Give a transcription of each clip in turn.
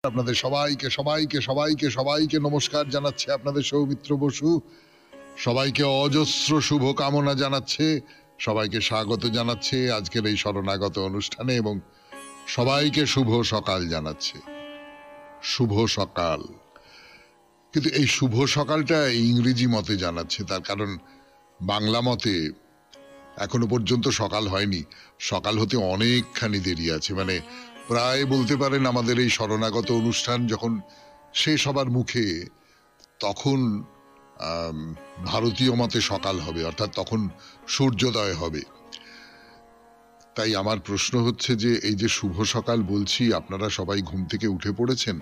আপনাদের সবাইকে সবাইকে সবাইকে সবাইকে নমস্কার জানাচ্ছে আপনাদের সৌমিত্র বসু। সবাইকে অজস্র শুভ কামনা জানাচ্ছে, সবাইকে স্বাগত জানাচ্ছে আজকের এই শরণাগত অনুষ্ঠানে এবং সবাইকে শুভ সকাল জানাচ্ছে। শুভ সকাল, কিন্তু এই শুভ সকালটা ইংরেজি মতে জানাচ্ছে, তার কারণ বাংলা মতে এখনো পর্যন্ত সকাল হয়নি। সকাল হতে অনেকখানি দেরি আছে, মানে প্রায় বলতে পারেন আমাদের এই শরণাগত অনুষ্ঠান যখন শেষ হবার মুখে তখন ভারতীয় মতে সকাল হবে, অর্থাৎ তখন সূর্যোদয় হবে। তাই আমার প্রশ্ন হচ্ছে যে এই যে শুভ সকাল বলছি, আপনারা সবাই ঘুম থেকে উঠে পড়েছেন?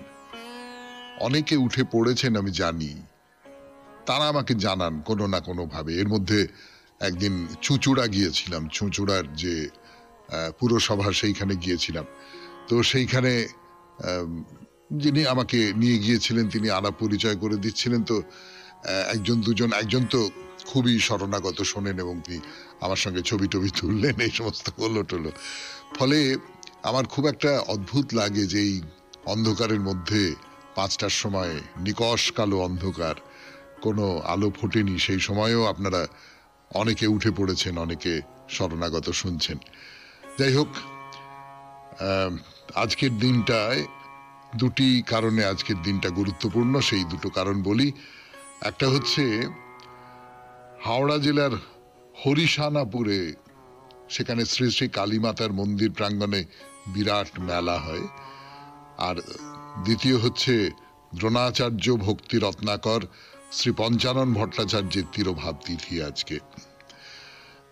অনেকে উঠে পড়েছেন আমি জানি, তারা আমাকে জানান কোনো না কোনো ভাবে। এর মধ্যে একদিন চুঁচুড়া গিয়েছিলাম, চুঁচুড়ার যে পুরসভা সেইখানে গিয়েছিলাম। তো সেইখানে যিনি আমাকে নিয়ে গিয়েছিলেন তিনি আলাপ পরিচয় করে দিচ্ছিলেন। তো একজন দুজন, একজন তো খুবই শরণাগত শোনেন এবং তিনি আমার সঙ্গে ছবি টবি তুললেন, এই সমস্ত হলো টলো। ফলে আমার খুব একটা অদ্ভুত লাগে যে এই অন্ধকারের মধ্যে 5টার সময় নিকষ কালো অন্ধকার, কোনো আলো ফোটেনি, সেই সময়েও আপনারা অনেকে উঠে পড়েছেন, অনেকে শরণাগত শুনছেন। যাই হোক, আজকের দিনটায় দুটি কারণে আজকের দিনটা গুরুত্বপূর্ণ, সেই দুটো কারণ বলি। একটা হচ্ছে হাওড়া জেলার হরিশানাপুরে, সেখানে শ্রী শ্রী কালীমাতার মন্দির প্রাঙ্গণে বিরাট মেলা হয়। আর দ্বিতীয় হচ্ছে দ্রোণাচার্য ভক্তি রত্নাকর শ্রী পঞ্চানন ভট্টাচার্যের তিরোভাব তিথি আজকে।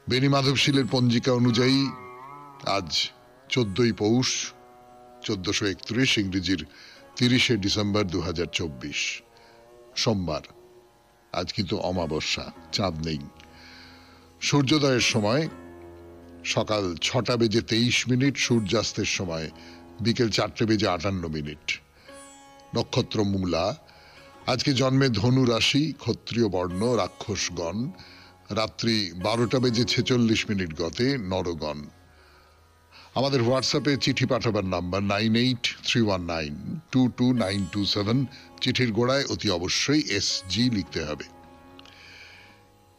বেনি মাধবশীলের পঞ্জিকা অনুযায়ী আজ 14ই পৌষ 1431, ইংরেজির 30শে ডিসেম্বর 2024, সোমবার। আজ কিন্তু অমাবস্যা, চাঁদ নেই। সূর্যোদয়ের সময় সকাল 6টা বেজে 23 মিনিট, সূর্যাস্তের সময় বিকেল 4টে বেজে 58 মিনিট। নক্ষত্র মূলা। আজকে জন্মে ধনু রাশি, ক্ষত্রিয় বর্ণ, রাক্ষসগণ। রাত্রি 12টা বেজে 46 মিনিট গতে, নরগণ। আমাদের হোয়াটসঅ্যাপে চিঠি পাঠাবার নাম্বার 9831922927। চিঠির গোড়ায় অতি অবশ্যই SG লিখতে হবে।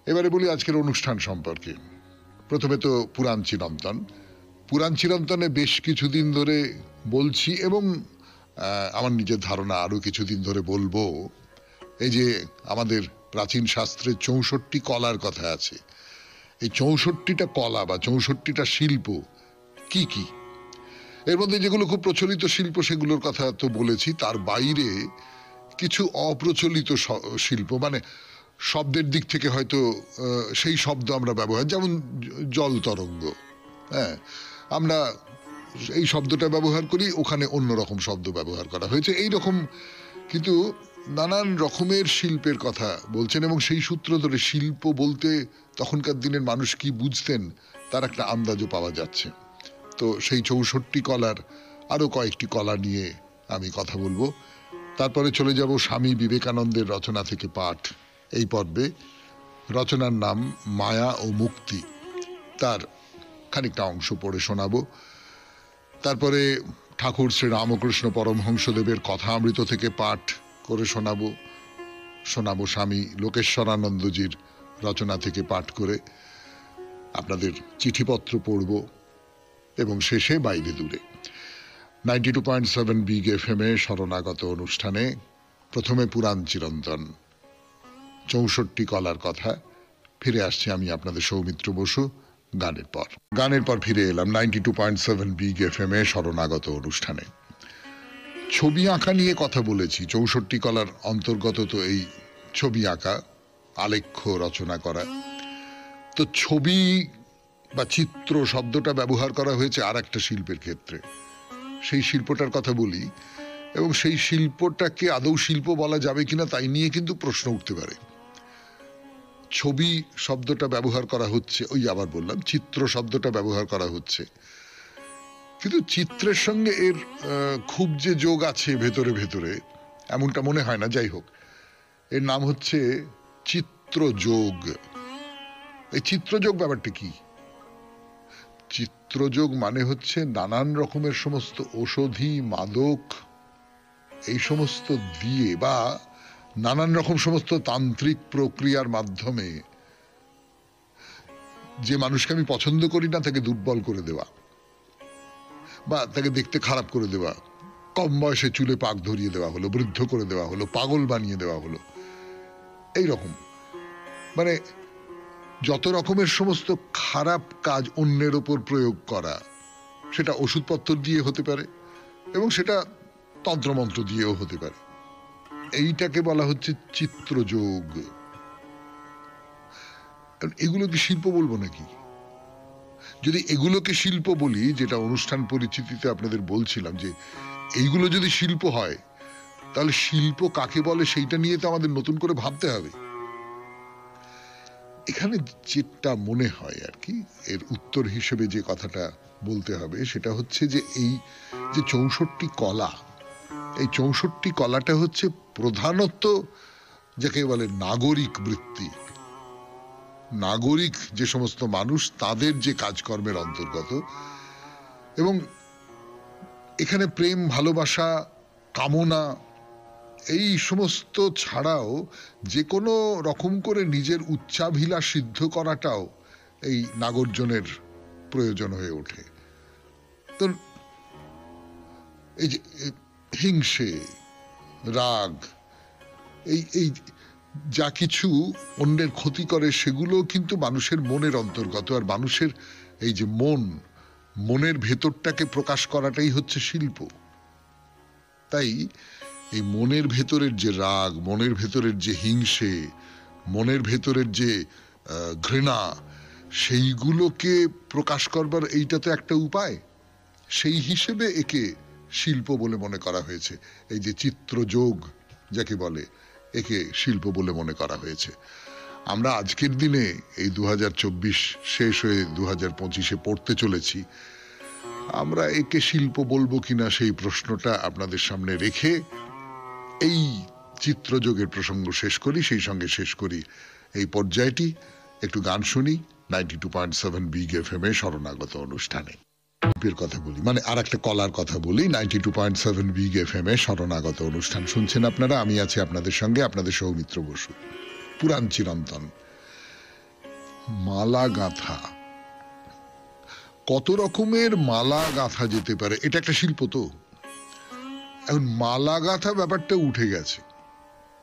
এবারে বলি আজকের অনুষ্ঠান সম্পর্কে। প্রথমে তো পুরাণ চিরন্তন। পুরাণ চিরন্তনে বেশ কিছুদিন ধরে বলছি এবং আমার নিজের ধারণা আরো কিছুদিন ধরে বলবো। এই যে আমাদের প্রাচীন শাস্ত্রে 64 কলার কথা আছে, এই 64টা কলা বা 64টা শিল্প কি কি? এর মধ্যে যেগুলো খুব প্রচলিত শিল্প সেগুলোর কথা তো বলেছি, তার বাইরে কিছু অপ্রচলিত শিল্প, মানে শব্দের দিক থেকে হয়তো সেই শব্দ আমরা ব্যবহার, যেমন জল তরঙ্গ, হ্যাঁ, আমরা এই শব্দটা ব্যবহার করি, ওখানে অন্যরকম শব্দ ব্যবহার করা হয়েছে, এই রকম কিন্তু নানান রকমের শিল্পের কথা বলছেন। এবং সেই সূত্র ধরে শিল্প বলতে তখনকার দিনের মানুষ কি বুঝতেন তার একটা আন্দাজও পাওয়া যাচ্ছে। তো সেই 64 কলার আরো কয়েকটি কলা নিয়ে আমি কথা বলবো। তারপরে চলে যাব স্বামী বিবেকানন্দের রচনা থেকে পাঠ এই পর্বে। রচনার নাম মায়া ও মুক্তি, তার খানিকটা অংশ পড়ে শোনাবো। তারপরে ঠাকুর শ্রী রামকৃষ্ণ পরমহংসদেবের কথামৃত থেকে পাঠ করে শোনাবো স্বামী লোকেশ্বরানন্দজির রচনা থেকে পাঠ করে। আপনাদের চিঠিপত্র পড়ব এবং শেষে বাইরে দূরে 92.7 বিগ FM এ শরণাগত অনুষ্ঠানে প্রথমে পুরাণ চিরন্তন 64 কলার কথা। ফিরে আসছি আমি আপনাদের সৌমিত্র বসু গানের পর ফিরে এলাম 92.7 বিগ FM এ শরণাগত অনুষ্ঠানে। ছবি আঁকা নিয়ে কথা বলেছি। 64 কলার অন্তর্গত তো এই ছবি আঁকা, আলেখ্য রচনা করা। তো ছবি বা চিত্র শব্দটা ব্যবহার করা হয়েছে আর একটা শিল্পের ক্ষেত্রে, সেই শিল্পটার কথা বলি। এবং সেই শিল্পটাকে আদৌ শিল্প বলা যাবে কিনা তাই নিয়ে কিন্তু প্রশ্ন উঠতে পারে। ছবি শব্দটা ব্যবহার করা হচ্ছে, ওই আবার বললাম চিত্র শব্দটা ব্যবহার করা হচ্ছে, কিন্তু চিত্রের সঙ্গে এর খুব যে যোগ আছে ভেতরে ভেতরে এমনটা মনে হয় না। যাই হোক, এর নাম হচ্ছে চিত্রযোগ। এই চিত্রযোগ ব্যাপারটা কি? চিত্রযোগ মানে হচ্ছে নানান রকমের সমস্ত ঔষধি, মাদক, এই সমস্ত দিয়ে বা নানান রকম সমস্ত তান্ত্রিক প্রক্রিয়ার মাধ্যমে যে মানুষকে আমি পছন্দ করি না তাকে দুর্বল করে দেওয়া বা তাকে দেখতে খারাপ করে দেওয়া, কম বয়সে চুলে পাক ধরিয়ে দেওয়া হলো, বৃদ্ধ করে দেওয়া হলো, পাগল বানিয়ে দেওয়া হলো, এই রকম মানে যত রকমের সমস্ত খারাপ কাজ অন্যের ওপর প্রয়োগ করা, সেটা ওষুধপত্র দিয়ে হতে পারে এবং সেটা তন্ত্রমন্ত্র দিয়েও হতে পারে। এইটাকে বলা হচ্ছে চিত্রযোগ। এগুলো কি শিল্প বলবো নাকি? যদি এগুলোকে শিল্প বলি, যেটা অনুষ্ঠান পরিচিতিতে আপনাদের বলছিলাম যে এইগুলো যদি শিল্প হয়, তাহলে শিল্প কাকে বলে সেইটা নিয়ে তো আমাদের নতুন করে ভাবতে হবে। এখানে যেটা মনে হয় আর কি, এর উত্তর হিসেবে যে কথাটা বলতে হবে সেটা হচ্ছে যে এই যে ৬৪ কলা, এই ৬৪ কলাটা হচ্ছে প্রধানত যাকে বলে নাগরিক বৃত্তি, নাগরিক যে সমস্ত মানুষ তাদের যে কাজকর্মের অন্তর্গত। এবং এখানে প্রেম, ভালোবাসা, কামনা এই সমস্ত ছাড়াও যে কোনো রকম করে নিজের উচ্চাভিলাষ সিদ্ধ করাটাও এই নাগর্জনের প্রয়োজন হয়ে ওঠে। তো এই যে হিংসে, রাগ, এই এই যা কিছু অন্যের ক্ষতি করে সেগুলো কিন্তু মানুষের মনের অন্তর্গত। আর মানুষের এই যে মনের ভেতরটাকে প্রকাশ করাটাই হচ্ছে শিল্প। তাই এই মনের ভেতরের যে রাগ, মনের ভেতরের যে হিংসে, মনের ভেতরের যে ঘৃণা, সেইগুলোকে প্রকাশ করবার এইটা তো একটা উপায়। সেই হিসেবে একে শিল্প বলে মনে করা হয়েছে। এই যে চিত্রযোগ যাকে বলে, একে শিল্প বলে মনে করা হয়েছে। আমরা আজকের দিনে এই ২০২৪ শেষ হয়ে ২০২৫-এ পড়তে চলেছি, আমরা একে শিল্প বলবো কিনা সেই প্রশ্নটা আপনাদের সামনে রেখে এই চিত্রযোগের প্রসঙ্গ শেষ করি। সেই সঙ্গে শেষ করি এই পর্যায়টি। একটু গান শুনি 92.7 বিগ এফএম-এ শরণাগত অনুষ্ঠানে। কথা বলি, মানে আর একটা কলার কথা বলি। 92.7 বিগ এফএম-এ শরণাগত অনুষ্ঠান শুনছেন আপনারা। আমি আছি আপনাদের সঙ্গে, আপনাদের সৌমিত্র বসু। পুরাণ চিরন্তন। মালা গাঁথা, কত রকমের মালা গাঁথা যেতে পারে, এটা একটা শিল্প। তো এখন মালা গাঁথা ব্যাপারটা উঠে গেছে।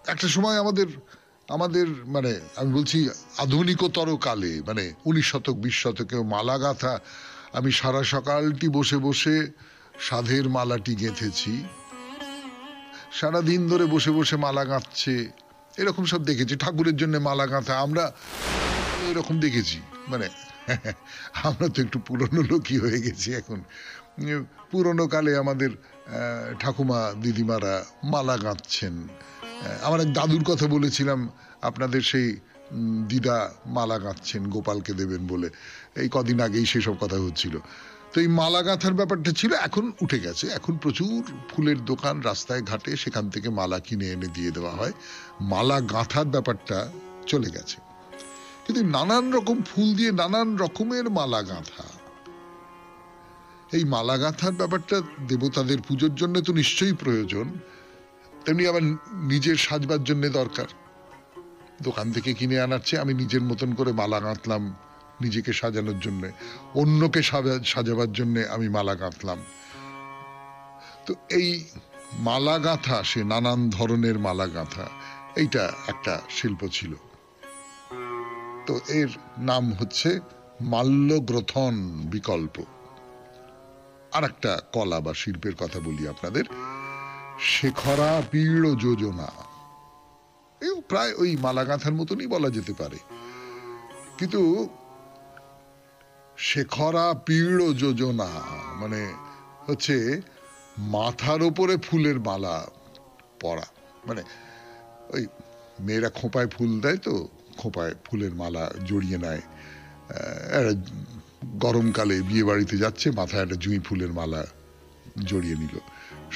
একটা সময় আমাদের মানে আমি বলছি আধুনিকতর কালে, মানে 19 শতক 20 শতকে মালা গাঁথা, আমি সারা সকালটি বসে বসে সাধের মালাটি গেঁথেছি, সারাদিন ধরে বসে বসে মালা গাঁথছে, এরকম সব দেখেছি। ঠাকুরের জন্য মালা গাঁথা আমরা এরকম দেখেছি। মানে আমরা তো একটু পুরনো লোকই হয়ে গেছি এখন। পুরনো কালে আমাদের ঠাকুমা দিদিমারা মালা গাঁথছেন। আমার এক দাদুর কথা বলেছিলাম আপনাদের, সেই দিদা মালা গাঁথছেন গোপালকে দেবেন বলে, এই কদিন আগেই সেসব কথা হচ্ছিল। তো এই মালা গাঁথার ব্যাপারটা ছিল, এখন উঠে গেছে। এখন প্রচুর ফুলের দোকান রাস্তায় ঘাটে, সেখান থেকে মালা কিনে এনে দিয়ে দেওয়া হয়। মালা গাঁথার ব্যাপারটা চলে গেছে। কিন্তু নানান রকম ফুল দিয়ে নানান রকমের মালা গাঁথা, এই মালা গাঁথার ব্যাপারটা দেবতাদের পুজোর জন্য তো নিশ্চয়ই প্রয়োজন, তেমনি আবার নিজের সাজবার জন্য দরকার। দোকান থেকে কিনে আনার চেয়ে আমি নিজের মতন করে মালা গাঁথলাম নিজেকে সাজানোর জন্য, অন্যকে সাজাবার জন্য আমি মালা গাঁথলাম। তো এই মালা গাঁথা, সে নানান ধরনের মালা গাঁথা, এইটা একটা শিল্প ছিল। তো এর নাম হচ্ছে মাল্যগ্রথন বিকল্প। আর একটা কলা বা শিল্পের কথা বলি আপনাদের, শেখরা পীড় যোজনা। এই প্রায় ওই মালা গাঁথার মতনই বলা যেতে পারে, কিন্তু শেখরা পীড় যোজনা মানে হচ্ছে মাথার ওপরে ফুলের মালা পরা। মানে ওই মেয়েরা খোঁপায় ফুল দেয়, তো খোঁপায় ফুলের মালা জড়িয়ে নেয়। গরমকালে বিয়ে বাড়িতে যাচ্ছে, মাথায় একটা জুঁই ফুলের মালা জড়িয়ে নিল,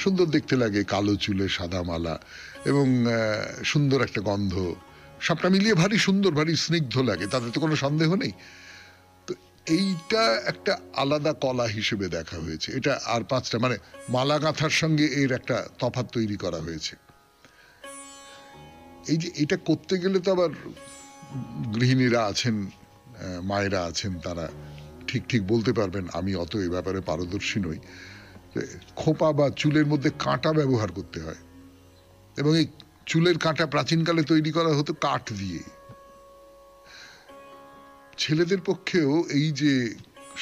সুন্দর দেখতে লাগে, কালো চুলে সাদা মালা এবং সুন্দর একটা গন্ধ, সবটা মিলিয়ে ভারী সুন্দর, ভারী স্নিগ্ধ লাগে, তাতে তো কোনো সন্দেহ নেই। তো এইটা একটা আলাদা কলা হিসেবে দেখা হয়েছে। এটা আর 5টা মানে মালা গাঁথার সঙ্গে এর একটা তফাৎ তৈরি করা হয়েছে। এই যে এটা করতে গেলে তো আবার গৃহিণীরা আছেন, মায়েরা আছেন, তারা ঠিক ঠিক বলতে পারবেন, আমি অত এ ব্যাপারে পারদর্শী নই। খোঁপা বা চুলের মধ্যে কাঁটা ব্যবহার করতে হয়, এবং এই চুলের কাঁটা প্রাচীনকালে তৈরি করা হতো কাঠ দিয়ে। ছেলেদের পক্ষেও এই যে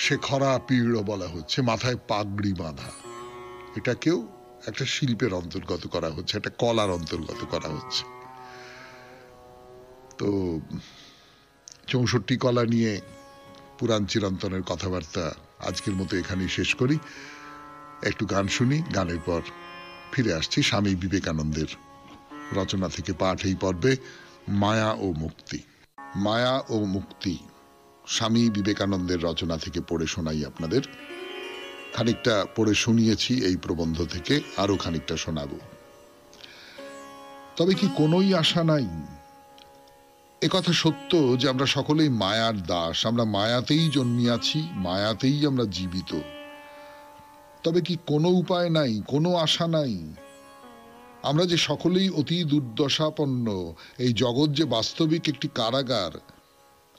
শেখরা পীড় বলা হচ্ছে, মাথায় পাগড়ি বাঁধা, এটাকেও একটা শিল্পের অন্তর্গত করা হচ্ছে, একটা কলার অন্তর্গত করা হচ্ছে। তো 64 কলা নিয়ে পুরাণ চিরন্তনের কথাবার্তা আজকের মতো এখানেই শেষ করি। একটু গান শুনি, গানের পর ফিরে আসছি। স্বামী বিবেকানন্দের রচনা থেকে পাঠ এই পর্বে, মায়া ও মুক্তি। মায়া ও মুক্তি স্বামী বিবেকানন্দের রচনা থেকে পড়ে শোনাই আপনাদের। খানিকটা পড়ে শুনিয়েছি এই প্রবন্ধ থেকে, আরো খানিকটা শোনাবো। তবে কি কোনোই আশা নাই? একথা সত্য যে আমরা সকলেই মায়ার দাস, আমরা মায়াতেই জন্মিয়াছি, মায়াতেই আমরা জীবিত। তবে কি কোনো উপায় নাই, কোনো আশা নাই? আমরা যে সকলেই অতি দুর্দশাপন্ন, এই জগৎ যে বাস্তবিক একটি কারাগার,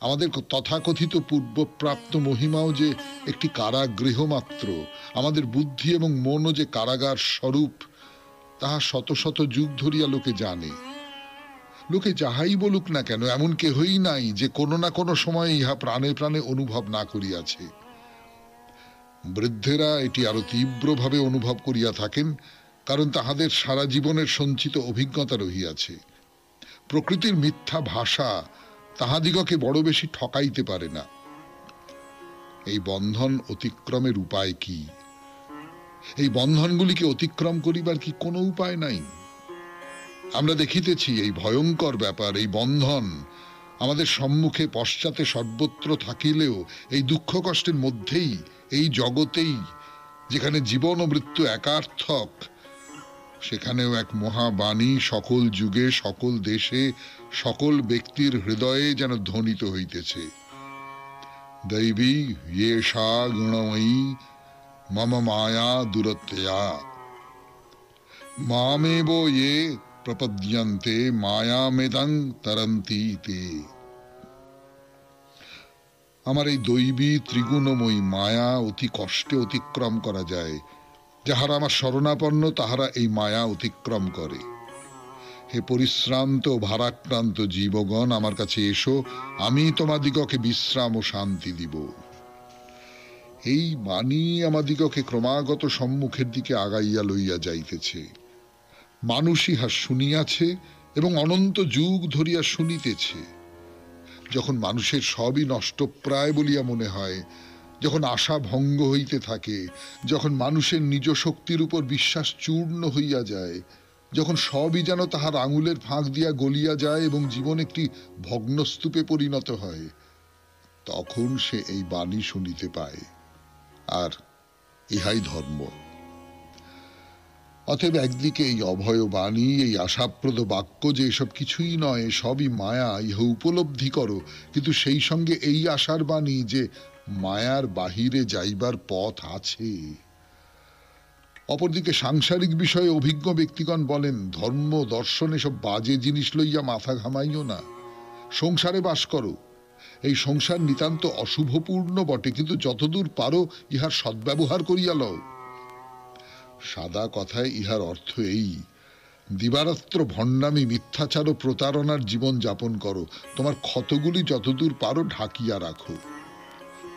আমাদের তথাকথিত পূর্বপ্রাপ্ত মহিমাও যে একটি কারাগৃহ মাত্র, আমাদের বুদ্ধি এবং মনও যে কারাগার স্বরূপ, তাহা শত শত যুগ ধরিয়া লোকে জানে। লোকে যাহাই বলুক না কেন, এমন কেহই নাই যে কোনো না কোনো সময় ইহা প্রাণে প্রাণে অনুভব না করিয়াছে। বৃদ্ধেরা এটি আরো তীব্রভাবে অনুভব করিয়া থাকেন, কারণ তাহাদের সারা জীবনের সঞ্চিত অভিজ্ঞতা রহিয়াছে। প্রকৃতির মিথ্যা ভাষা তাহাদিগকে বড় বেশি ঠকাইতে পারে না। এই বন্ধন অতিক্রমের উপায় কি? এই বন্ধনগুলিকে অতিক্রম করিবার কি কোনো উপায় নাই? আমরা দেখিতেছি এই ভয়ঙ্কর ব্যাপার, এই বন্ধন আমাদের সম্মুখে পশ্চাতে সর্বত্র থাকিলেও এই দুঃখ কষ্টের মধ্যেই, এই জগতেই, যেখানে জীবন ও মৃত্যু একার্থক, সেখানেও এক মহাবাণী সকল যুগে, সকল দেশে, সকল ব্যক্তির হৃদয়ে যেন ধ্বনিত হইতেছে। দৈবী ইয়েষা গুণময়ী মম মায়া দুরত্যয়া মামেব ইয়ে প্রপদ্যন্তে মায়ামেদং তরন্তি তে। আমার এই দৈবী ত্রিগুণময়ী মায়া অতি কষ্টে অতিক্রম করা যায়। যাহারা আমার শরণাপন্ন তাহারা এই মায়া অতিক্রম করে। হে পরিশ্রান্ত ভারাক্রান্ত জীবগণ, আমার কাছে এসো, আমি তোমাদিগকে বিশ্রাম ও শান্তি দিব। এই বাণী আমাদিগকে ক্রমাগত সম্মুখের দিকে আগাইয়া লইয়া যাইতেছে। মানুষ ইহা শুনিয়াছে এবং অনন্ত যুগ ধরিয়া শুনিতেছে। যখন মানুষের সবই নষ্টপ্রায় বলিয়া মনে হয়, যখন আশা ভঙ্গ হইতে থাকে, যখন মানুষের নিজ শক্তির উপর বিশ্বাস চূর্ণ হইয়া যায়, যখন সবই যেন তাহার আঙুলের ফাঁক দিয়া গলিয়া যায় এবং জীবন একটি ভগ্নস্তূপে পরিণত হয়, তখন সে এই বাণী শুনিতে পায়। আর ইহাই ধর্ম। অতএব একদিকে এই অভয় বাণী, এই আশাপ্রদ বাক্য যে এসব কিছুই নয়, সবই মায়া, ইহা উপলব্ধি করো, কিন্তু সেই সঙ্গে এই আশার বাণী যে মায়ার বাহিরে যাইবার পথ আছে। অপরদিকে সাংসারিক বিষয়ে অভিজ্ঞ ব্যক্তিগণ বলেন, ধর্ম দর্শন এসব বাজে জিনিস লইয়া মাথা ঘামাইও না, সংসারে বাস করো। এই সংসার নিতান্ত অশুভপূর্ণ বটে, কিন্তু যতদূর পারো ইহার সদ্ব্যবহার করিয়া লও। সাদা কথায় ইহার অর্থ এই, দিবারাত্র ভণ্ডামি, মিথ্যাচার ও প্রতারণার জীবন যাপন করো, তোমার ক্ষতগুলি যতদূর পারো ঢাকিয়া রাখো।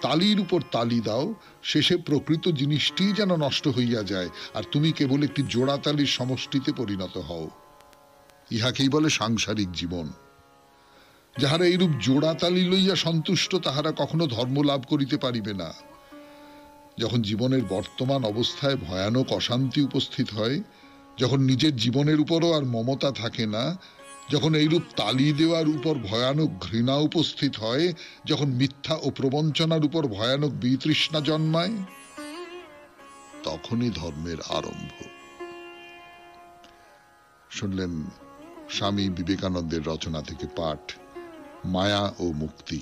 তালির উপর তালি দাও, শেষে প্রকৃত জিনিসটি যেন নষ্ট হইয়া যায়, আর তুমি কেবল একটি জোড়া তালির সমষ্টিতে পরিণত হও। ইহাকেই বলে সাংসারিক জীবন। যাহারা এইরূপ জোড়া তালি লইয়া সন্তুষ্ট, তাহারা কখনো ধর্ম লাভ করিতে পারিবে না। যখন জীবনের বর্তমান অবস্থায় ভয়ানক অশান্তি উপস্থিত হয়, যখন নিজের জীবনের উপরও আর মমতা থাকে না, যখন এইরূপ তালি দেওয়ার উপর ভয়ানক ঘৃণা উপস্থিত হয়, যখন মিথ্যা ও প্রবঞ্চনার উপর ভয়ানক বিতৃষ্ণা জন্মায়, তখনই ধর্মের আরম্ভ। শুনলেন স্বামী বিবেকানন্দের রচনা থেকে পাঠ, মায়া ও মুক্তি।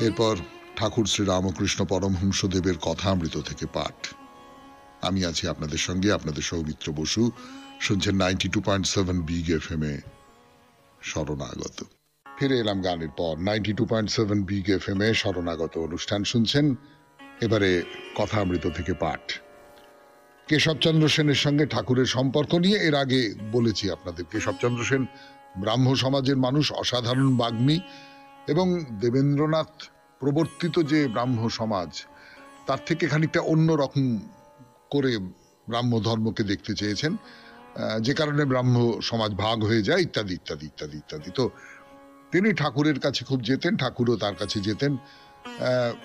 এরপর ঠাকুর শ্রী রামকৃষ্ণ পরমহংসদেবের কথামৃত থেকে পাঠ। আমি আছি আপনাদের সঙ্গে, আপনাদের সৌমিত্র বসু। শুনছেন 92.7 বিগ এফএম এ শরণাগত। ফিরে এলাম গানের পর। 92.7 বিগ এফএম এ শরণাগত অনুষ্ঠান শুনছেন। এবারে কথামৃত থেকে পাঠ। কেশবচন্দ্র সেনের সঙ্গে ঠাকুরের সম্পর্ক নিয়ে এর আগে বলেছি আপনাদের। কেশবচন্দ্র সেন ব্রাহ্ম সমাজের মানুষ, অসাধারণ বাগ্মী, এবং দেবেন্দ্রনাথ প্রবর্তিত যে ব্রাহ্ম সমাজ তার থেকে খানিকটা অন্য রকম করে ব্রাহ্ম ধর্মকে দেখতে চেয়েছেন, যে কারণে ব্রাহ্ম সমাজ ভাগ হয়ে যায়, ইত্যাদি ইত্যাদি ইত্যাদি ইত্যাদি। তো তিনি ঠাকুরের কাছে খুব যেতেন, ঠাকুরও তার কাছে যেতেন।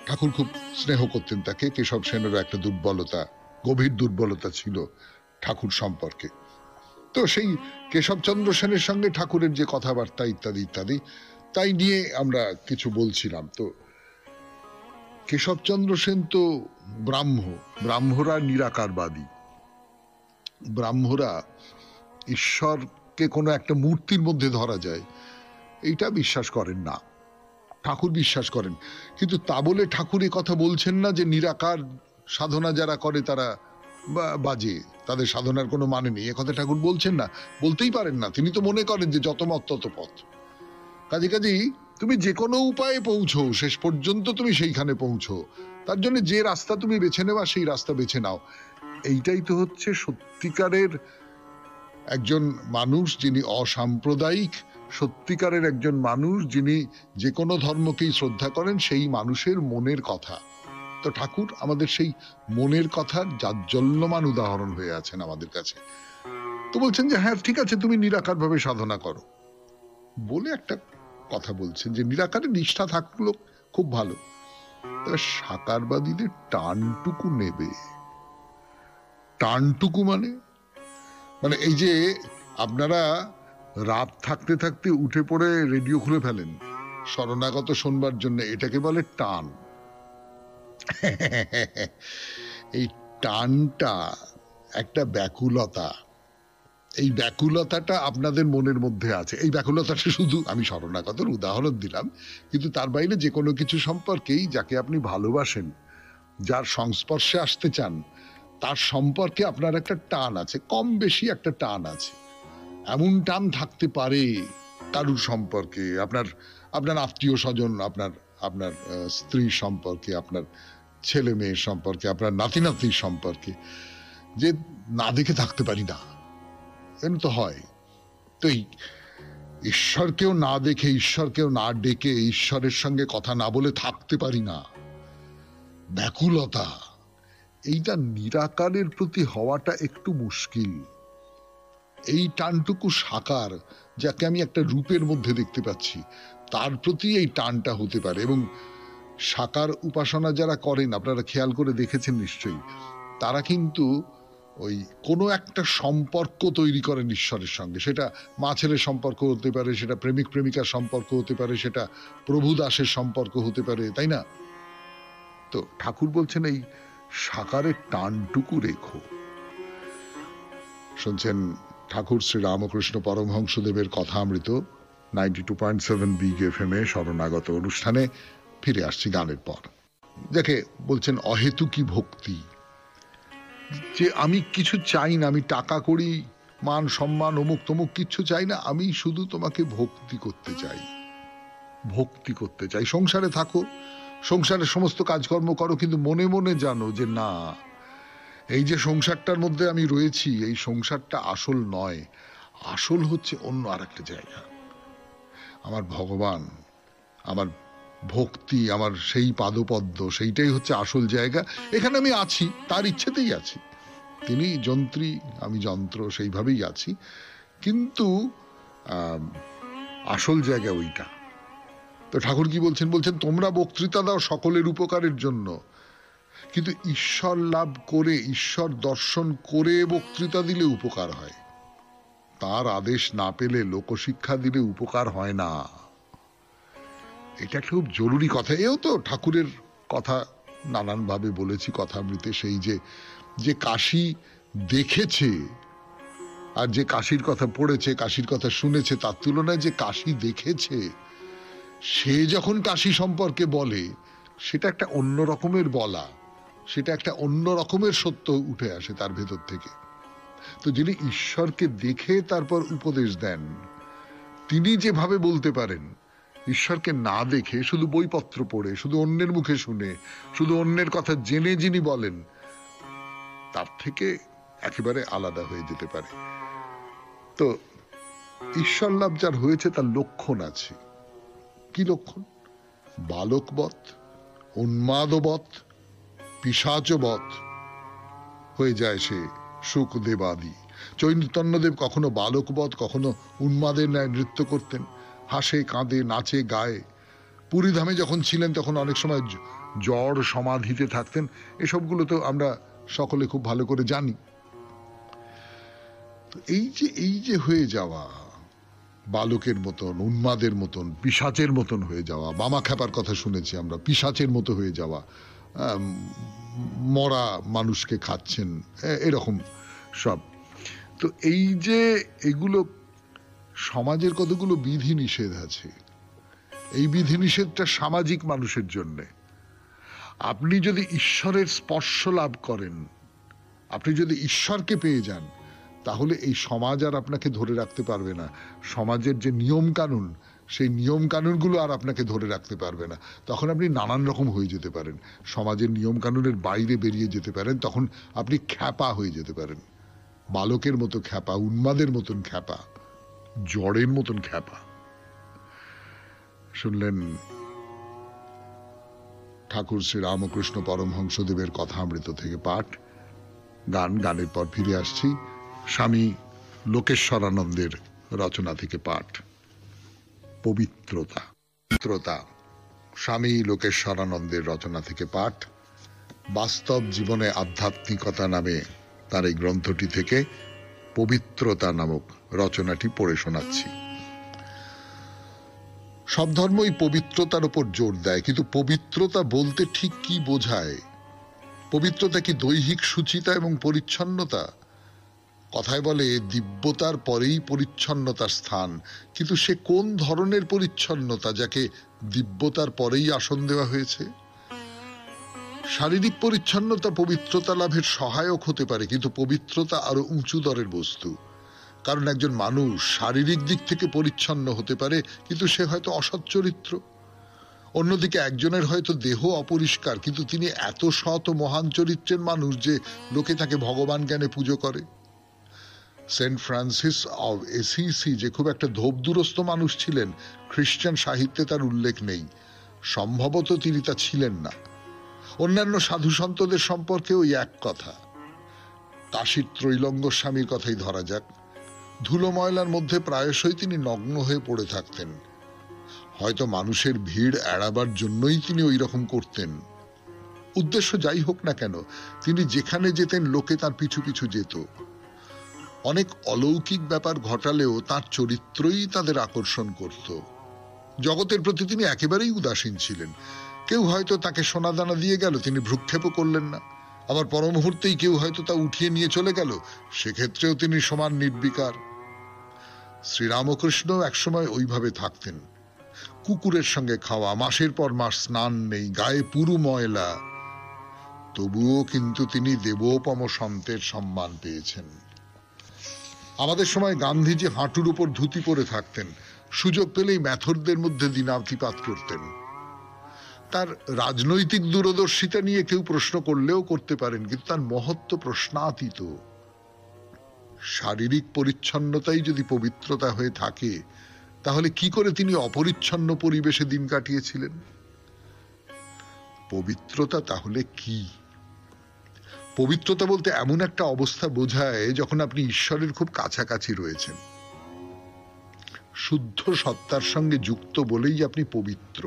ঠাকুর খুব স্নেহ করতেন তাকে। কেশব সেনেরও একটা দুর্বলতা, গভীর দুর্বলতা ছিল ঠাকুর সম্পর্কে। তো সেই কেশবচন্দ্র সেনের সঙ্গে ঠাকুরের যে কথাবার্তা ইত্যাদি ইত্যাদি, তাই নিয়ে আমরা কিছু বলছিলাম। তো কেশবচন্দ্র সেন তো ব্রাহ্মরা নিরাকারবাদী। ব্রাহ্মরা ঈশ্বরকে কোনো একটা মূর্তির মধ্যে ধরা যায় এইটা বিশ্বাস করেন না। ঠাকুর বিশ্বাস করেন, কিন্তু তা বলে ঠাকুর এ কথা বলছেন না যে নিরাকার সাধনা যারা করে তারা বাজে, তাদের সাধনার কোনো মানে নেই। একথা ঠাকুর বলছেন না, বলতেই পারেন না। তিনি তো মনে করেন যে যত মত তত পথ। কাজেই তুমি যে কোনো উপায়ে পৌঁছো, শেষ পর্যন্ত তুমি সেইখানে পৌঁছো। তার জন্য যে রাস্তা তুমি বেছে নেওয়া সেই রাস্তা বেছে নাও। এইটাই তো হচ্ছে সত্যিকারের একজন মানুষ যিনি অসাম্প্রদায়িক, সত্যিকারের একজন মানুষ যিনি যে কোনো ধর্মকেই শ্রদ্ধা করেন, সেই মানুষের মনের কথা। তো ঠাকুর আমাদের সেই মনের কথার জাজ্জল্যমান উদাহরণ হয়ে আছেন আমাদের কাছে। তো বলছেন যে হ্যাঁ ঠিক আছে, তুমি নিরাকার ভাবে সাধনা করো বলে একটা কথা বলছেন যে নিরাকারে নিষ্ঠা থাকলো খুব ভালো, তবে সাকারবাদীদের টানটুকু নেবে। টানটুকু মানে এই যে আপনারা রাত থাকতে থাকতে উঠে পড়ে রেডিও খুলে ফেলেন শরণাগত শোনবার জন্য, এটাকে বলে টান। এই টানটা একটা ব্যাকুলতা। এই ব্যাকুলতাটা আপনাদের মনের মধ্যে আছে। এই ব্যাকুলতাটা শুধু, আমি শরণাগতর উদাহরণ দিলাম, কিন্তু তার বাইরে যে কোনো কিছু সম্পর্কেই যাকে আপনি ভালোবাসেন, যার সংস্পর্শে আসতে চান, তার সম্পর্কে আপনার একটা টান আছে, কম বেশি একটা টান আছে। এমন টান থাকতে পারে কারুর সম্পর্কে, আপনার আত্মীয় স্বজন, আপনার স্ত্রী সম্পর্কে, আপনার ছেলে মেয়ের সম্পর্কে, আপনার নাতি নাতির সম্পর্কে, যে না দেখে থাকতে পারি না। এমন তো হয়। তো এই ঈশ্বরকেও না দেখে, ঈশ্বরকেও না ডেকে, ঈশ্বরের সঙ্গে কথা না বলে থাকতে পারি না, ব্যাকুলতা, এইটা নিরাকারের প্রতি হওয়াটা একটু মুশকিল। এই টানটুকু সাকার, যাকে আমি একটা রূপের মধ্যে দেখতে পাচ্ছি, তার প্রতি এই টানটা হতে পারে। এবং সাকার উপাসনা যারা করেন, আপনারা খেয়াল করে দেখেছেন নিশ্চয়ই, তারা কিন্তু ওই কোনো একটা সম্পর্ক তৈরি করেন ঈশ্বরের সঙ্গে। সেটা মা ছেলের সম্পর্ক হতে পারে, সেটা প্রেমিক প্রেমিকার সম্পর্ক হতে পারে, সেটা প্রভু দাসের সম্পর্ক হতে পারে, তাই না? তো ঠাকুর বলছেন এই সাকারের টানটুকু রেখো। শুনছেন ঠাকুর শ্রী রামকৃষ্ণ পরমহংসদেবের কথামৃত 92.7 বিগ এফএম এ শরণাগত অনুষ্ঠানে। ফিরে আসছি গানের পর। যাকে বলছেন অহেতুকী ভক্তি, যে আমি কিছু চাই না, আমি টাকা করি, মান সম্মান, অমুক তমুক কিচ্ছু চাই না, আমি শুধু তোমাকে ভক্তি করতে চাই, ভক্তি করতে চাই। সংসারে থাকো, সংসারের সমস্ত কাজকর্ম করো, কিন্তু মনে মনে জানো যে না, এই যে সংসারটার মধ্যে আমি রয়েছি, এই সংসারটা আসল নয়, আসল হচ্ছে অন্য আর একটা জায়গা। আমার ভগবান, আমার ভক্তি, আমার সেই পাদপদ্ম, সেইটাই হচ্ছে আসল জায়গা। এখানে আমি আছি, তার ইচ্ছেতেই আছি। তিনি যন্ত্রী, আমি যন্ত্র, সেইভাবেই আছি, কিন্তু আসল জায়গা ওইটা। তো ঠাকুর কি বলছেন? বলছেন তোমরা বক্তৃতা দাও সকলের উপকারের জন্য, কিন্তু ঈশ্বর লাভ করে, ঈশ্বর দর্শন করে বক্তৃতা দিলে উপকার হয়। তার আদেশ না পেলে, লোকশিক্ষা দিলে উপকার হয় না। এটা খুব জরুরি কথা। এও তো ঠাকুরের কথা নানানভাবে বলেছি কথামৃতে। সেই যে কাশী দেখেছে আর যে কাশীর কথা পড়েছে, কাশীর কথা শুনেছে, তার তুলনায় যে কাশী দেখেছে, সে যখন কাশী সম্পর্কে বলে, সেটা একটা অন্য রকমের বলা, সেটা একটা অন্য রকমের সত্য উঠে আসে তার ভেতর থেকে। তো যিনি ঈশ্বরকে দেখে তারপর উপদেশ দেন, তিনি যেভাবে বলতে পারেন, ঈশ্বরকে না দেখে শুধু বইপত্র পড়ে, শুধু অন্যের মুখে শুনে, শুধু অন্যের কথা জেনে যিনি বলেন, তার থেকে একেবারে আলাদা হয়ে যেতে পারে। তো ঈশ্বর লাভ যার হয়েছে তার লক্ষণ আছে। কি লক্ষণ? বালকবৎ, উন্মাদবৎ, পিশাচবৎ হয়ে যায় সে সুখদেবাদি। চৈতন্যদেব কখনো বালকবৎ, কখনো উন্মাদের ন্যায় নৃত্য করতেন, হাসে কাঁদে নাচে গায়ে। পুরীধামে যখন ছিলেন তখন অনেক সময় জড় সমাধিতে থাকতেন। এসবগুলো তো আমরা সকলে খুব ভালো করে জানি। তো এই যে হয়ে যাওয়া, বালকের মতন, উন্মাদের মতন, পিশাচের মতন হয়ে যাওয়া, বামা খ্যাপার কথা শুনেছি আমরা, পিশাচের মতো হয়ে যাওয়া, মরা মানুষকে খাচ্ছেন, এরকম সব। তো এই যে এগুলো, সমাজের কতগুলো বিধি নিষেধ আছে। এই বিধি নিষেধটা সামাজিক মানুষের জন্যে। আপনি যদি ঈশ্বরের স্পর্শ লাভ করেন, আপনি যদি ঈশ্বরকে পেয়ে যান, তাহলে এই সমাজ আর আপনাকে ধরে রাখতে পারবে না। সমাজের যে নিয়ম কানুন, সেই নিয়ম কানুনগুলো আর আপনাকে ধরে রাখতে পারবে না। তখন আপনি নানান রকম হয়ে যেতে পারেন, সমাজের নিয়ম কানুনের বাইরে বেরিয়ে যেতে পারেন। তখন আপনি খ্যাপা হয়ে যেতে পারেন, বালকের মতো খ্যাপা, উন্মাদের মতন খ্যাপা, জড়ের মতন খ্যাপা। শুনলেন ঠাকুর শ্রী রামকৃষ্ণ পরমহংসদেবের কথামৃত থেকে পাঠ। গানের পর ফিরে আসছি স্বামী লোকেশ্বরানন্দের রচনা থেকে পাঠ। পবিত্রতা। স্বামী লোকেশ্বরানন্দের রচনা থেকে পাঠ। বাস্তব জীবনে আধ্যাত্মিকতা নামে তার এই গ্রন্থটি থেকে পবিত্রতা নামক রচনাটি পড়ে শোনাচ্ছি। সব ধর্মই পবিত্রতার উপর জোর দেয়, কিন্তু পবিত্রতা বলতে ঠিক কি বোঝায়? পবিত্রতা কি দৈহিক শুচিতা এবং পরিচ্ছন্নতা? কথায় বলে দিব্যতার পরেই পরিচ্ছন্নতার স্থান, কিন্তু সে কোন ধরনের পরিচ্ছন্নতা যাকে দিব্যতার পরেই আসন দেওয়া হয়েছে? শারীরিক পরিচ্ছন্নতা পবিত্রতা লাভের সহায়ক হতে পারে, কিন্তু পবিত্রতা আরো উঁচু দরের বস্তু। কারণ একজন মানুষ শারীরিক দিক থেকে পরিচ্ছন্ন হতে পারে, কিন্তু সে হয়তো অসৎ চরিত্র। অন্যদিকে একজনের হয়তো দেহ অপরিষ্কার, কিন্তু তিনি এত সৎ ও মহান চরিত্রের মানুষ যে লোকে তাকে ভগবান জ্ঞানে পুজো করে। সেন্ট ফ্রান্সিস অব এসিসি যে খুব একটা ধোপদুরস্ত মানুষ ছিলেন, খ্রিস্টান সাহিত্যে তার উল্লেখ নেই। সম্ভবত তিনি তা ছিলেন না। অন্যান্য সাধু সন্তদের সম্পর্কে ওই এক কথা। কাশীর ত্রৈলঙ্গ স্বামীর কথাই ধরা যাক। ধুলো ময়লার মধ্যে প্রায়শই তিনি নগ্ন হয়ে পড়ে থাকতেন। হয়তো মানুষের ভিড় এড়াবার জন্যই তিনি ওই রকম করতেন। উদ্দেশ্য যাই হোক না কেন, তিনি যেখানে যেতেন লোকে তার পিছু পিছু যেত। অনেক অলৌকিক ব্যাপার ঘটালেও তার চরিত্রই তাদের আকর্ষণ করত। জগতের প্রতি তিনি একেবারেই উদাসীন ছিলেন। কেউ হয়তো তাকে সোনাদানা দিয়ে গেল, তিনি ভ্রুক্ষেপও করলেন না। আবার পর মুহূর্তেই কেউ হয়তো তা উঠিয়ে নিয়ে চলে গেল, সেক্ষেত্রেও তিনি সমান নির্বিকার। শ্রীরামকৃষ্ণ একসময় ওইভাবে থাকতেন। কুকুরের সঙ্গে খাওয়া, মাসের পর মাস স্নান নেই, গায়ে পুরু ময়লা, তবুও কিন্তু তিনি দেবোপম সন্তের সম্মান পেয়েছেন। আমাদের সময় গান্ধীজি হাঁটুর উপর ধুতি পরে থাকতেন, সুযোগ পেলেই ম্যাথরদের মধ্যে দিনাতিপাত করতেন। তার রাজনৈতিক দূরদর্শিতা নিয়ে কেউ প্রশ্ন করলেও করতে পারেন, কিন্তু তার মহত্ব প্রশ্নাতীত। শারীরিক পরিচ্ছন্নতাই যদি পবিত্রতা হয়ে থাকে, তাহলে কি করে তিনি অপরিচ্ছন্ন পরিবেশে দিন কাটিয়েছিলেন? পবিত্রতা তাহলে কি? পবিত্রতা বলতে এমন একটা অবস্থা বোঝায় যখন আপনি ঈশ্বরের খুব কাছাকাছি রয়েছেন, শুদ্ধ সত্তার সঙ্গে যুক্ত বলেই আপনি পবিত্র।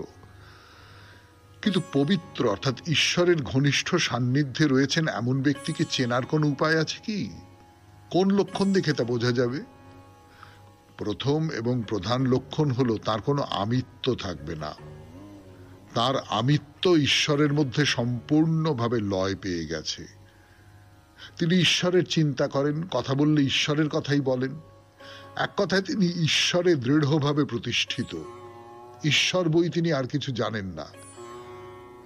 কিন্তু পবিত্র অর্থাৎ ঈশ্বরের ঘনিষ্ঠ সান্নিধ্যে রয়েছেন এমন ব্যক্তিকে চেনার কোন উপায় আছে কি? কোন লক্ষণ দেখে তা বোঝা যাবে? প্রথম এবং প্রধান লক্ষণ হলো তার কোনো আমিত্ব থাকবে না। তার আমিত্ব ঈশ্বরের মধ্যে সম্পূর্ণভাবে লয় পেয়ে গেছে। তিনি ঈশ্বরের চিন্তা করেন, কথা বললে ঈশ্বরের কথাই বলেন। এক কথায় তিনি ঈশ্বরে দৃঢ়ভাবে প্রতিষ্ঠিত। ঈশ্বর বই তিনি আর কিছু জানেন না।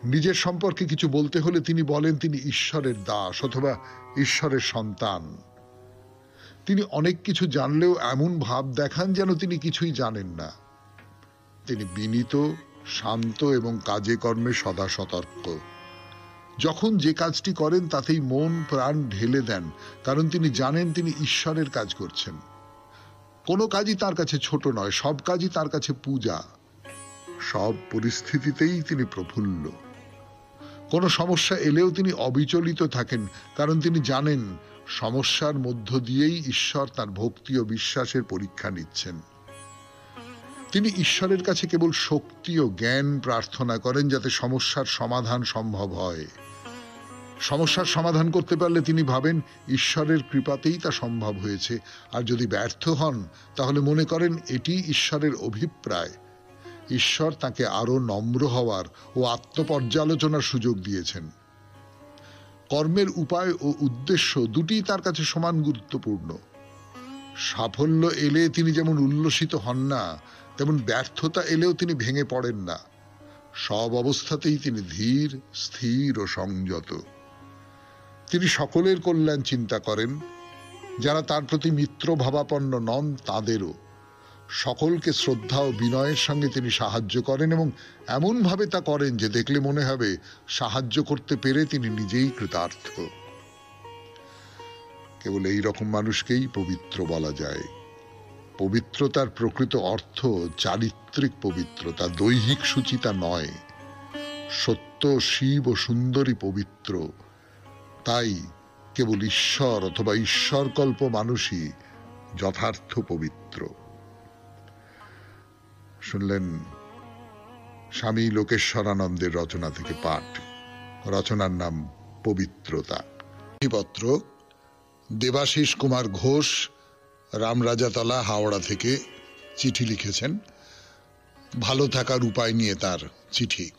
নিজের সম্পর্কে কিছু বলতে হলে তিনি বলেন তিনি ঈশ্বরের দাস অথবা ঈশ্বরের সন্তান। তিনি অনেক কিছু জানলেও এমন ভাব দেখান যেন তিনি কিছুই জানেন না। তিনি বিনীত, শান্ত এবং কাজে কর্মে সদা সতর্ক। যখন যে কাজটি করেন তাতেই মন প্রাণ ঢেলে দেন, কারণ তিনি জানেন তিনি ঈশ্বরের কাজ করছেন। কোনো কাজই তার কাছে ছোট নয়, সব কাজই তার কাছে পূজা। সব পরিস্থিতিতেই তিনি প্রফুল্ল। কোনো সমস্যা এলেও তিনি অবিচলিত থাকেন, কারণ তিনি জানেন সমস্যার মধ্য দিয়েই ঈশ্বর তার ভক্তি ও বিশ্বাসের পরীক্ষা নিচ্ছেন। তিনি ঈশ্বরের কাছে কেবল শক্তি ও জ্ঞান প্রার্থনা করেন যাতে সমস্যার সমাধান সম্ভব হয়। সমস্যার সমাধান করতে পারলে তিনি ভাবেন ঈশ্বরের কৃপাতেই তা সম্ভব হয়েছে, আর যদি ব্যর্থ হন তাহলে মনে করেন এটি ঈশ্বরের অভিপ্রায়। ঈশ্বর তাকে আরো নম্র হওয়ার ও আত্মপর্যালোচনার সুযোগ দিয়েছেন। কর্মের উপায় ও উদ্দেশ্য দুটিই তার কাছে সমান গুরুত্বপূর্ণ। সাফল্য এলে তিনি যেমন উল্লসিত হন না, তেমন ব্যর্থতা এলেও তিনি ভেঙে পড়েন না। সব অবস্থাতেই তিনি ধীর, স্থির ও সংযত। তিনি সকলের কল্যাণ চিন্তা করেন, যারা তার প্রতি মিত্র ভাবাপন্ন নন তাদেরও। সকলকে শ্রদ্ধা ও বিনয়ের সঙ্গে তিনি সাহায্য করেন এবং এমনভাবে তা করেন যে দেখলে মনে হবে সাহায্য করতে পেরে তিনি নিজেই কৃতার্থ। কেবল এই রকম মানুষকেই পবিত্র বলা যায়। পবিত্রতার প্রকৃত অর্থ চারিত্রিক পবিত্রতা, দৈহিক সুচিতা নয়। সত্য, শিব ও সুন্দরী পবিত্র। তাই কেবল ঈশ্বর অথবা ঈশ্বরকল্প মানুষই যথার্থ পবিত্র। শুনলেন স্বামী লোকেশ্বরানন্দের রচনা থেকে পাঠ। রচনার নাম পবিত্রতা। পত্র দেবাশিস কুমার ঘোষ, রামরাজাতলা, হাওড়া থেকে চিঠি লিখেছেন। ভালো থাকার উপায় নিয়ে তার চিঠি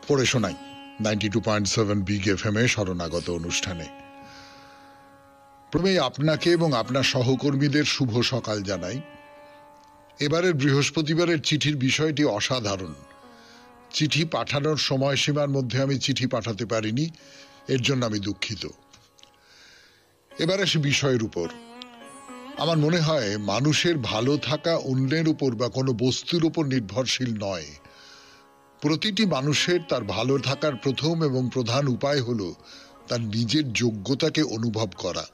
পড়ে শোনাই 92.7 বিগ এফএম এ শরণাগত অনুষ্ঠানে। প্রথমেই আপনাকে এবং আপনার সহকর্মীদের শুভ সকাল জানাই। এবারের বৃহস্পতিবারের চিঠির বিষয়টি অসাধারণ। চিঠি পাঠানোর সময়সীমার মধ্যে আমি চিঠি পাঠাতে পারিনি, এর জন্য আমি দুঃখিত। এবার আসি বিষয়ের উপর। আমার মনে হয় মানুষের ভালো থাকা অন্যের উপর বা কোনো বস্তুর উপর নির্ভরশীল নয়। প্রতিটি মানুষের তার ভালো থাকার প্রথম এবং প্রধান উপায় হলো তার নিজের যোগ্যতাকে অনুভব করা।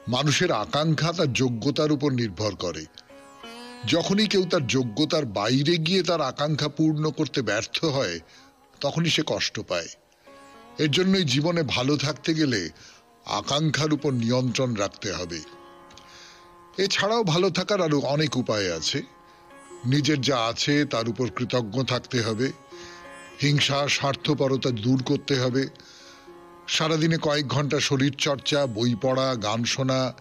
মানুষের আকাঙ্ক্ষা তার যোগ্যতার উপর নির্ভর করে। যখনই কেউ তার যোগ্যতার বাইরে গিয়ে তার আকাঙ্ক্ষা পূর্ণ করতে ব্যর্থ হয়, তখনই সে কষ্ট পায়। এর জন্যই জীবনে ভালো থাকতে গেলে আকাঙ্ক্ষার উপর নিয়ন্ত্রণ রাখতে হবে। এছাড়াও ভালো থাকার আরো অনেক উপায় আছে। নিজের যা আছে তার উপর কৃতজ্ঞ থাকতে হবে। হিংসা, স্বার্থপরতা দূর করতে হবে। সারাদিনে কয়েক ঘন্টা শরীর চর্চা, বই পড়া, গান শোনা,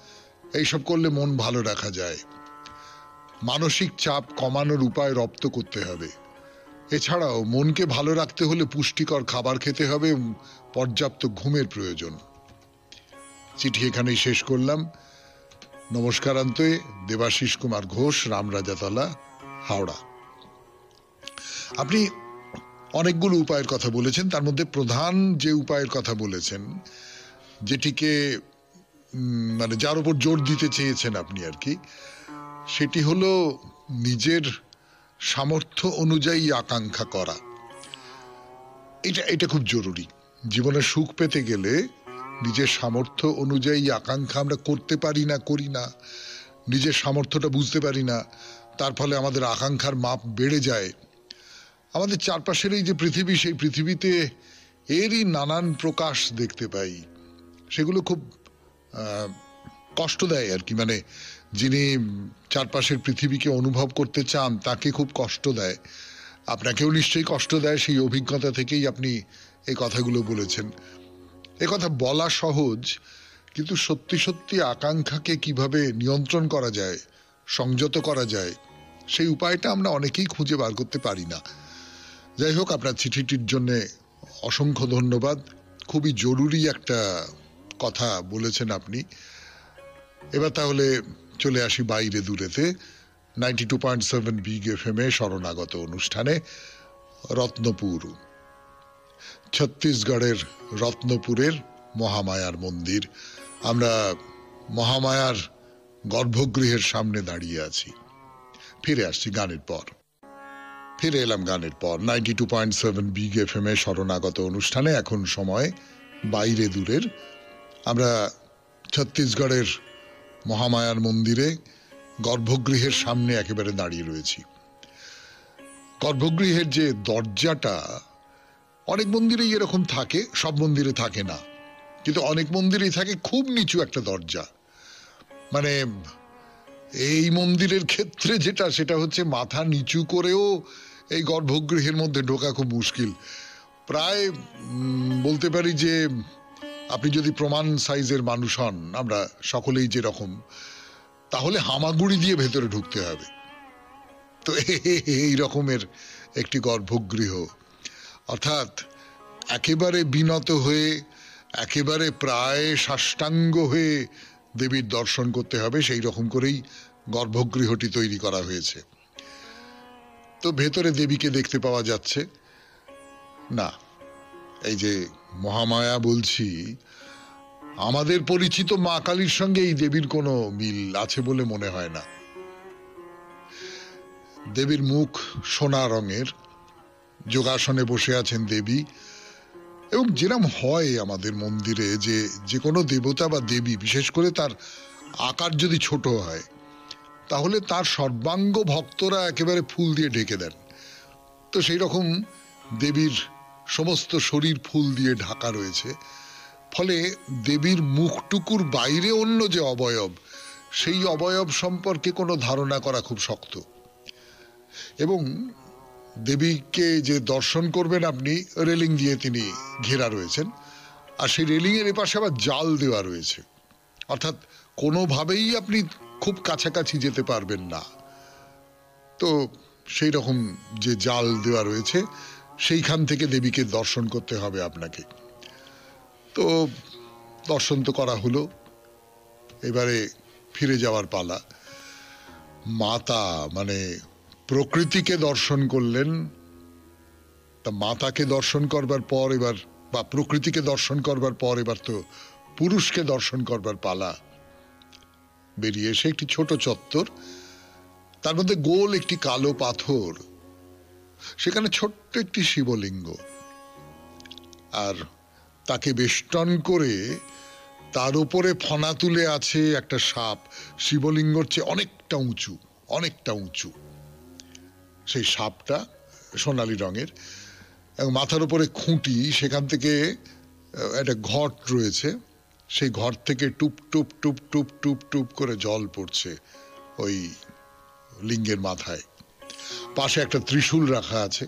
এইসব করলে মন ভালো রাখা যায়। মানসিক চাপ কমানোর উপায় রপ্ত করতে হবে। এছাড়াও মনকে ভালো রাখতে হলে পুষ্টিকর খাবার খেতে হবে এবং পর্যাপ্ত ঘুমের প্রয়োজন। চিঠি এখানেই শেষ করলাম। নমস্কারান্তে, দেবাশিস কুমার ঘোষ, রামরাজাতলা, হাওড়া। আপনি অনেকগুলো উপায়ের কথা বলেছেন, তার মধ্যে প্রধান যে উপায়ের কথা বলেছেন, যেটিকে মানে যার উপর জোর দিতে চেয়েছেন আপনি আর কি, সেটি হলো নিজের সামর্থ্য অনুযায়ী আকাঙ্ক্ষা করা। এটা খুব জরুরি। জীবনে সুখ পেতে গেলে নিজের সামর্থ্য অনুযায়ী আকাঙ্ক্ষা আমরা করতে পারি না, করি না, নিজের সামর্থ্যটা বুঝতে পারি না, তার ফলে আমাদের আকাঙ্ক্ষার মাপ বেড়ে যায়। আমাদের চারপাশের এই যে পৃথিবী, সেই পৃথিবীতে এরই নানান প্রকাশ দেখতে পাই। সেগুলো খুব কষ্ট দেয় আর কি। মানে যিনি চারপাশের পৃথিবীকে অনুভব করতে চান তাকে খুব কষ্ট দেয়। আপনাকেও নিশ্চয়ই কষ্ট দেয়। সেই অভিজ্ঞতা থেকেই আপনি এই কথাগুলো বলেছেন। এ কথা বলা সহজ, কিন্তু সত্যি সত্যি আকাঙ্ক্ষাকে কিভাবে নিয়ন্ত্রণ করা যায়, সংযত করা যায়, সেই উপায়টা আমরা অনেকেই খুঁজে বার করতে পারি না। যাই হোক, আপনার চিঠিটির জন্য অসংখ্য ধন্যবাদ। খুবই জরুরি একটা কথা বলেছেন আপনি। এবার তাহলে চলে আসি বাইরে দূরেতে। 92.7 বিগ এফএম এ শরণাগত অনুষ্ঠানে রত্নপুর। ছত্তিশগড়ের রত্নপুরের মহামায়ার মন্দির। আমরা মহামায়ার গর্ভগৃহের সামনে দাঁড়িয়ে আছি। ফিরে আসছি গানের পর। ফিরে এলাম গানের পর 92.7 বিগ এফএম এ শরণাগত অনুষ্ঠানে। এখন সময় বাইরে দূরের। আমরা ছত্তিশগড়ের মহামায়ার মন্দিরে গর্ভগৃহের সামনে একেবারে দাঁড়িয়ে রয়েছি। গর্ভগৃহের যে দরজাটা, অনেক মন্দিরেই এরকম থাকে, সব মন্দিরে থাকে না, কিন্তু অনেক মন্দিরেই থাকে খুব নিচু একটা দরজা। মানে এই মন্দিরের ক্ষেত্রে যেটা, সেটা হচ্ছে মাথা নিচু করেও এই গর্ভগৃহের মধ্যে ঢোকা খুব মুশকিল। প্রায় বলতে পারি যে আপনি যদি প্রমাণ সাইজের মানুষ হন, আমরা সকলেই যেরকম, তাহলে হামাগুড়ি দিয়ে ভেতরে ঢুকতে হবে। তো এই রকমের একটি গর্ভগৃহ, অর্থাৎ একেবারে বিনত হয়ে, একেবারে প্রায় সাষ্টাঙ্গ হয়ে দেবীর দর্শন করতে হবে, সেই রকম করেই গর্ভগৃহটি তৈরি করা হয়েছে। তো ভেতরে দেবীকে দেখতে পাওয়া যাচ্ছে না। এই যে মহামায়া বলছি, আমাদের পরিচিত মা কালীর সঙ্গে এই দেবীর কোনো মিল আছে বলে মনে হয় না। দেবীর মুখ সোনা রঙের, যোগাসনে বসে আছেন দেবী। এবং যেরকম হয় আমাদের মন্দিরে, যে কোনো দেবতা বা দেবী, বিশেষ করে তার আকার যদি ছোট হয়, তাহলে তার সর্বাঙ্গ ভক্তরা একেবারে ফুল দিয়ে ঢেকে দেন। তো সেই রকম দেবীর সমস্ত শরীর ফুল দিয়ে ঢাকা রয়েছে। ফলে দেবীর মুখটুকুর বাইরে অন্য যে অবয়ব, সেই অবয়ব সম্পর্কে কোনো ধারণা করা খুব শক্ত। এবং দেবীকে যে দর্শন করবেন আপনি, রেলিং দিয়ে তিনি ঘেরা রয়েছেন, আর সেই রেলিংয়ের এপাশে আবার জাল দেওয়া রয়েছে, অর্থাৎ কোনোভাবেই আপনি খুব কাছাকাছি যেতে পারবেন না। তো সেই রকম যে জাল দেওয়া রয়েছে, সেইখান থেকে দেবীকে দর্শন করতে হবে আপনাকে। তো দর্শন তো করা হলো, এবারে ফিরে যাওয়ার পালা। মাতা মানে প্রকৃতিকে দর্শন করলেন, তা মাতাকে দর্শন করবার পর এবার, বা প্রকৃতিকে দর্শন করবার পর এবার তো পুরুষকে দর্শন করবার পালা। বেরিয়ে এসে একটি ছোট চত্বর, তার মধ্যে গোল একটি কালো পাথর, সেখানে ছোট্ট একটি শিবলিঙ্গ, আর তাকে বেষ্টন করে তার উপরে ফনা তুলে আছে একটা সাপ, শিবলিঙ্গর চেয়ে অনেকটা উঁচু, অনেকটা উঁচু। সেই সাপটা সোনালী রঙের, এবং মাথার উপরে খুঁটি, সেখান থেকে একটা ঘট রয়েছে, সেই ঘর থেকে টুপ টুপ টুপ টুপ টুপ টুপ করে জল পড়ছে ওই লিঙ্গের মাথায়। পাশে একটা ত্রিশূল রাখা আছে।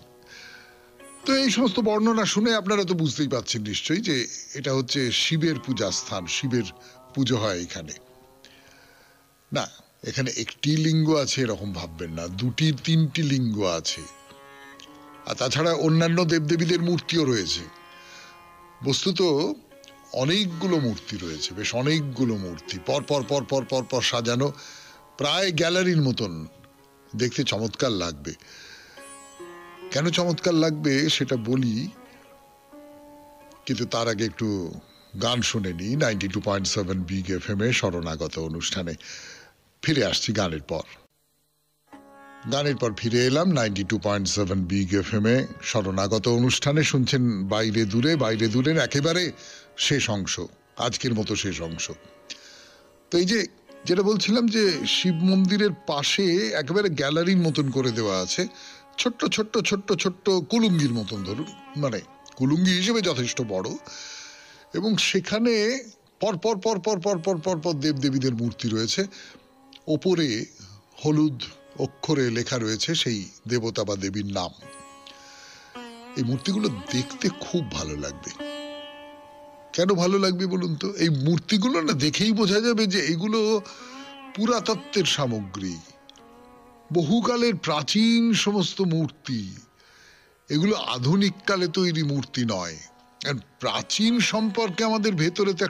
তো এই সমস্ত বর্ণনা শুনে আপনারা তো বুঝতেই পারছেন নিশ্চয়ই যে এটা হচ্ছে শিবের পূজা স্থান, শিবের পুজো হয় এখানে। না, এখানে একটি লিঙ্গ আছে এরকম ভাববেন না, দুটি তিনটি লিঙ্গ আছে। আর তাছাড়া অন্যান্য দেবদেবীদের মূর্তিও রয়েছে। বস্তুত অনেকগুলো মূর্তি রয়েছে, বেশ অনেকগুলো মূর্তি পর পর পর পর পর পর সাজানো, প্রায় গ্যালারির মতন। দেখতে চমৎকার লাগবে। কেন চমৎকার লাগবে সেটা বলি, কিন্তু তার আগে একটু গান শুনে নি। 92.7 বিগ এফএম এ শরণাগত অনুষ্ঠানে ফিরে আসছি গানের পর। গানের পর ফিরে এলাম 92.7 বিগ এফএম এ শরণাগত অনুষ্ঠানে। শুনছেন বাইরে দূরে, বাইরে দূরের একেবারে শেষ অংশ, আজকের মতো শেষ অংশ। তো এই যে যেটা বলছিলাম, যে শিব মন্দিরের পাশে একেবারে গ্যালারির মতন করে দেওয়া আছে, ছোট্ট ছোট্ট ছোট্ট ছোট্ট কুলুঙ্গির মতন, ধরুন, মানে কুলুঙ্গি হিসেবে যথেষ্ট বড়। এবং সেখানে পর পর পর পর পর পর পর পর দেবদেবীদের মূর্তি রয়েছে। ওপরে হলুদ অক্ষরে লেখা রয়েছে সেই দেবতা বা দেবীর নাম। এই মূর্তিগুলো দেখতে খুব ভালো লাগবে। কেন ভালো লাগবে বলুন তো? এই মূর্তিগুলো না দেখেই বোঝা যাবে যে এগুলো পুরাতত্ত্বের সামগ্রী, বহুকালের প্রাচীন সমস্ত মূর্তি। এগুলো আধুনিক কালে তৈরি মূর্তি নয়। আর প্রাচীন সম্পর্কে আমাদের ভেতরে তো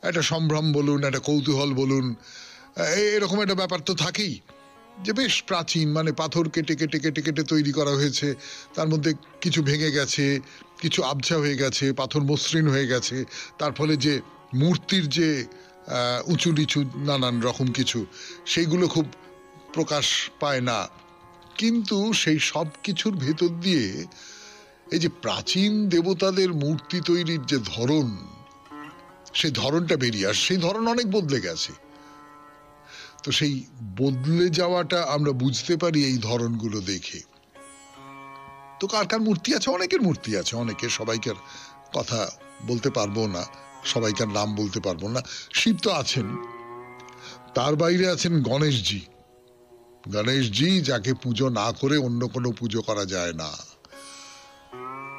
একটা সম্ভ্রম বলুন, একটা কৌতূহল বলুন, এরকম একটা ব্যাপার তো থাকেই, যে বেশ প্রাচীন, মানে পাথর কেটে কেটে কেটে কেটে তৈরি করা হয়েছে, তার মধ্যে কিছু ভেঙে গেছে, কিছু আবছা হয়ে গেছে, পাথর মসৃণ হয়ে গেছে, তার ফলে যে মূর্তির যে উঁচু নিচু নানান রকম কিছু, সেইগুলো খুব প্রকাশ পায় না। কিন্তু সেই সব কিছুর ভেতর দিয়ে এই যে প্রাচীন দেবতাদের মূর্তি তৈরির যে ধরন, সেই ধরনটা বেরিয়ে আসে। সেই ধরন অনেক বদলে গেছে, তো সেই বদলে যাওয়াটা আমরা বুঝতে পারি এই ধরনগুলো দেখে। তো কার কার মূর্তি আছে? অনেকের মূর্তি আছে, অনেকের, সবাইকার কথা বলতে পারবো না, সবাইকার নাম বলতে পারবো না। শিব তো আছেন, তার বাইরে আছেন গণেশজি। গণেশজি, যাকে পুজো না করে অন্য কোনো পুজো করা যায় না।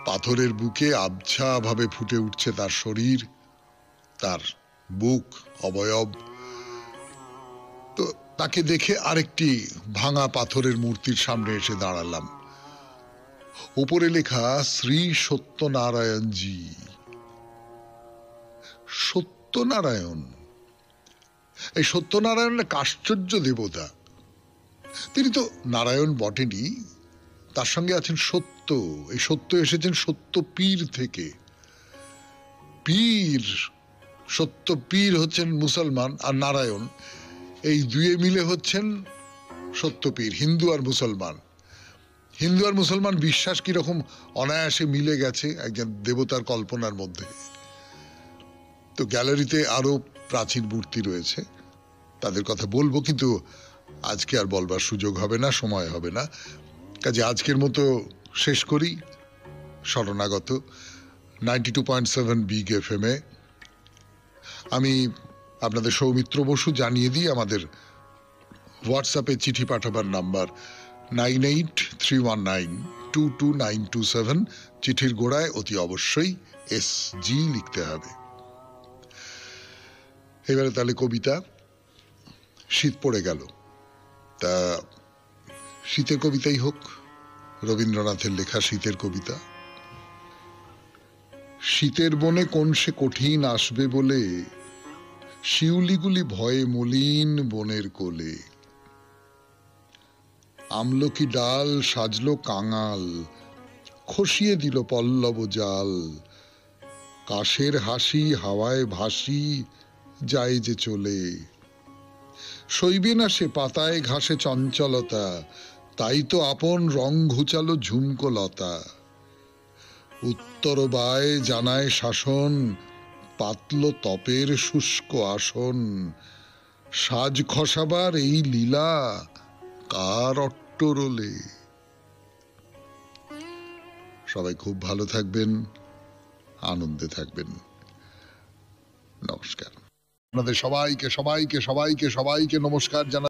পাথরের বুকে আবছা ভাবে ফুটে উঠছে তার শরীর, তার বুক, অবয়ব। তো তাকে দেখে আরেকটি ভাঙা পাথরের মূর্তির সামনে এসে দাঁড়ালাম। উপরে লেখা শ্রী সত্যনারায়ণজি। সত্যনারায়ণ, এই সত্যনারায়ণ এক আশ্চর্য দেবতা। তিনি তো নারায়ণ বটেনি, তার সঙ্গে আছেন সত্য। এই সত্য এসেছেন সত্য পীর থেকে। পীর, সত্য পীর হচ্ছেন মুসলমান, আর নারায়ণ, এই দুয়ে মিলে হচ্ছেন সত্যপীর। হিন্দু আর মুসলমান, হিন্দু আর মুসলমান বিশ্বাস কিরকম অনায়াসে মিলে গেছে একজন দেবতার কল্পনার মধ্যে। তো গ্যালারিতে আরো প্রাচীন মূর্তি রয়েছে, তাদের কথা বলবো, কিন্তু আজকে আর বলবার সুযোগ হবে না, সময় হবে না। কাজে আজকের মতো শেষ করি। শরণাগত 92.7 বিগ FM এ আমি আপনাদের সৌমিত্র বসু। জানিয়ে দিই আমাদের হোয়াটসঅ্যাপে চিঠি পাঠাবার নাম্বার 9831922927। চিঠির গোড়ায় অতি অবশ্যই SG লিখতে হবে। এবারে তাহলে কবিতা। শীত পড়ে গেল, তা শীতের কবিতাই হোক, রবীন্দ্রনাথের লেখা শীতের কবিতা। শীতের বনে কোন সে কঠিন আসবে বলে, শিউলিগুলি ভয়ে মলিন বনের কোলে। আমলকি ডাল সাজলো কাঙাল, খসিয়ে দিল পল্লব জাল। কাশের হাসি হাওয়ায় ভাসি যায় যে চলে। সইবে না সে পাতায় ঘাসে চঞ্চলতা, তাই তো আপন রং ঘুচালো ঝুমকো লতা। উত্তর বায় জানায় শাসন, পাতল তপের শুষ্ক আসন। সাজ খসাবার এই লীলা কার অট্টরোলে। সবাই খুব ভালো থাকবেন, আনন্দে থাকবেন। নমস্কার। আপনাদের সবাইকে সবাইকে সবাইকে সবাইকে নমস্কার জানাই।